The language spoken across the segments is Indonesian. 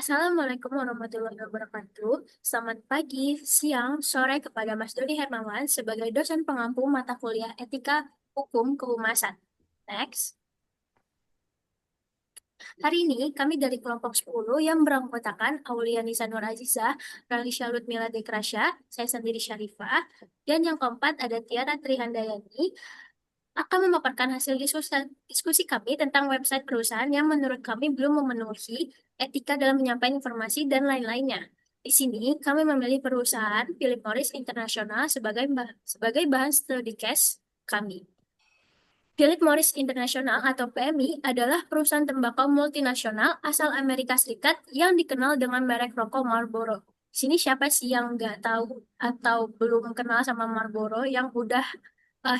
Assalamualaikum warahmatullahi wabarakatuh. Selamat pagi, siang, sore kepada Mas Dodi Hermawan sebagai dosen pengampu mata kuliah Etika Hukum Kehumasan. Next. Hari ini kami dari kelompok 10 yang beranggotakan Aulia Nisa Nur Azizah, Ralisha Lutmila Dekrasya, saya sendiri Syarifah, dan yang keempat ada Tiara Trihandayani, akan memaparkan hasil diskusi kami tentang website perusahaan yang menurut kami belum memenuhi etika dalam menyampaikan informasi dan lain-lainnya. Di sini, kami memilih perusahaan Philip Morris International sebagai bahan studi case kami. Philip Morris International atau PMI adalah perusahaan tembakau multinasional asal Amerika Serikat yang dikenal dengan merek rokok Marlboro. Di sini siapa sih yang nggak tahu atau belum kenal sama Marlboro yang udah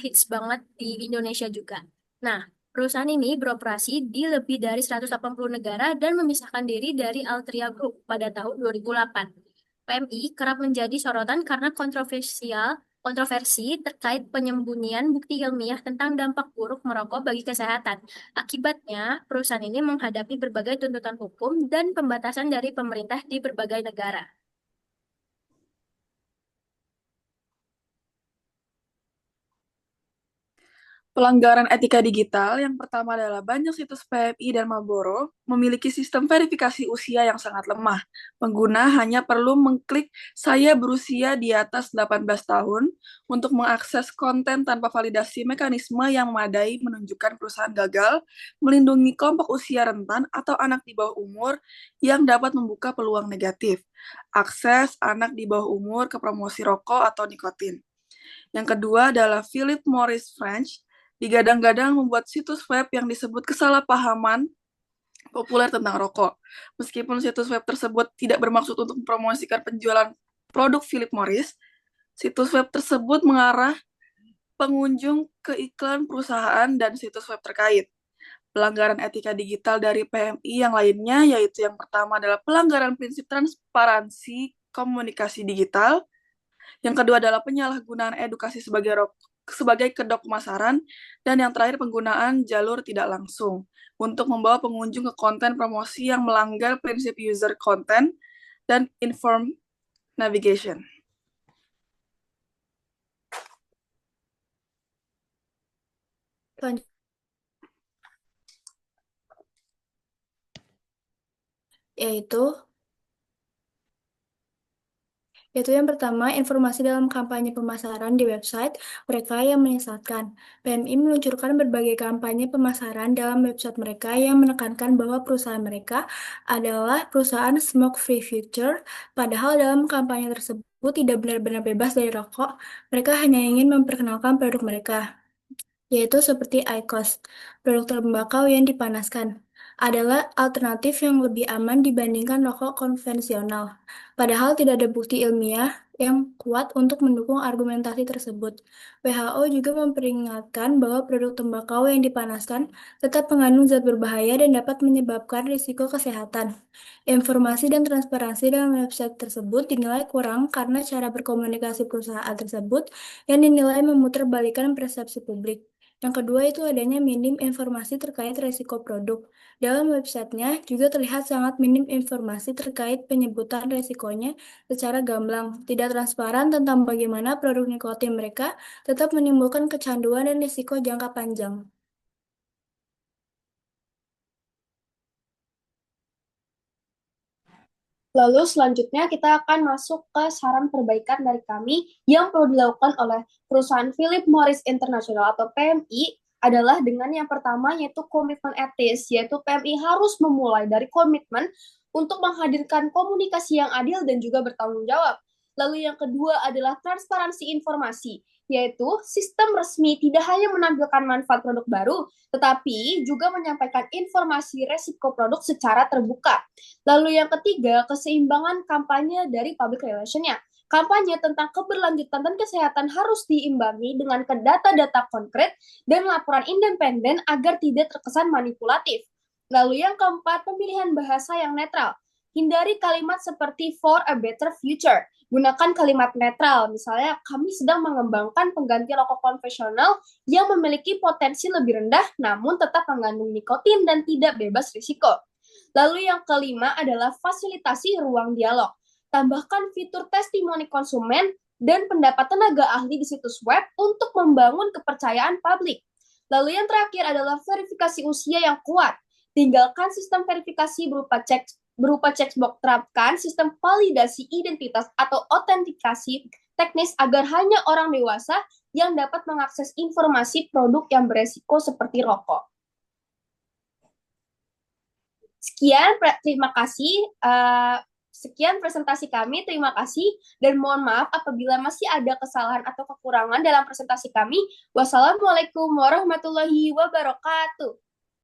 hits banget di Indonesia juga. Nah, perusahaan ini beroperasi di lebih dari 180 negara dan memisahkan diri dari Altria Group pada tahun 2008. PMI kerap menjadi sorotan karena kontroversi terkait penyembunyian bukti ilmiah tentang dampak buruk merokok bagi kesehatan. Akibatnya, perusahaan ini menghadapi berbagai tuntutan hukum dan pembatasan dari pemerintah di berbagai negara. Pelanggaran etika digital yang pertama adalah banyak situs PMI dan Marlboro memiliki sistem verifikasi usia yang sangat lemah. Pengguna hanya perlu mengklik "Saya berusia di atas 18 tahun" untuk mengakses konten tanpa validasi mekanisme yang memadai menunjukkan perusahaan gagal melindungi kelompok usia rentan atau anak di bawah umur yang dapat membuka peluang negatif. Akses anak di bawah umur ke promosi rokok atau nikotin. Yang kedua adalah Philip Morris French, digadang-gadang membuat situs web yang disebut kesalahpahaman populer tentang rokok. Meskipun situs web tersebut tidak bermaksud untuk mempromosikan penjualan produk Philip Morris, situs web tersebut mengarah pengunjung ke iklan perusahaan dan situs web terkait. Pelanggaran etika digital dari PMI yang lainnya, yaitu yang pertama adalah pelanggaran prinsip transparansi komunikasi digital, yang kedua adalah penyalahgunaan edukasi sebagai kedok pemasaran, dan yang terakhir penggunaan jalur tidak langsung untuk membawa pengunjung ke konten promosi yang melanggar prinsip user content dan informed navigation. Yaitu yang pertama, informasi dalam kampanye pemasaran di website mereka yang menyesatkan. PMI meluncurkan berbagai kampanye pemasaran dalam website mereka yang menekankan bahwa perusahaan mereka adalah perusahaan smoke-free future, padahal dalam kampanye tersebut tidak benar-benar bebas dari rokok. Mereka hanya ingin memperkenalkan produk mereka, yaitu seperti IQOS, produk tembakau yang dipanaskan, adalah alternatif yang lebih aman dibandingkan rokok konvensional. Padahal tidak ada bukti ilmiah yang kuat untuk mendukung argumentasi tersebut. WHO juga memperingatkan bahwa produk tembakau yang dipanaskan tetap mengandung zat berbahaya dan dapat menyebabkan risiko kesehatan. Informasi dan transparansi dalam website tersebut dinilai kurang karena cara berkomunikasi perusahaan tersebut yang dinilai memutarbalikkan persepsi publik. Yang kedua itu adanya minim informasi terkait risiko produk. Dalam websitenya juga terlihat sangat minim informasi terkait penyebutan risikonya secara gamblang, tidak transparan tentang bagaimana produk nikotin mereka tetap menimbulkan kecanduan dan risiko jangka panjang. Lalu selanjutnya kita akan masuk ke saran perbaikan dari kami yang perlu dilakukan oleh perusahaan Philip Morris International atau PMI adalah dengan yang pertama yaitu komitmen etis, yaitu PMI harus memulai dari komitmen untuk menghadirkan komunikasi yang adil dan juga bertanggung jawab. Lalu yang kedua adalah transparansi informasi, yaitu sistem resmi tidak hanya menampilkan manfaat produk baru, tetapi juga menyampaikan informasi resiko produk secara terbuka. Lalu yang ketiga, keseimbangan kampanye dari public relation-nya. Kampanye tentang keberlanjutan dan kesehatan harus diimbangi dengan data-data konkret dan laporan independen agar tidak terkesan manipulatif. Lalu yang keempat, pemilihan bahasa yang netral. Hindari kalimat seperti for a better future. Gunakan kalimat netral, misalnya kami sedang mengembangkan pengganti rokok konvensional yang memiliki potensi lebih rendah namun tetap mengandung nikotin dan tidak bebas risiko. Lalu yang kelima adalah fasilitasi ruang dialog. Tambahkan fitur testimoni konsumen dan pendapat tenaga ahli di situs web untuk membangun kepercayaan publik. Lalu yang terakhir adalah verifikasi usia yang kuat. Tinggalkan sistem verifikasi berupa checkbox, terapkan sistem validasi identitas atau autentikasi teknis agar hanya orang dewasa yang dapat mengakses informasi produk yang beresiko seperti rokok. Sekian, terima kasih. Sekian presentasi kami, terima kasih, dan mohon maaf apabila masih ada kesalahan atau kekurangan dalam presentasi kami. Wassalamualaikum warahmatullahi wabarakatuh.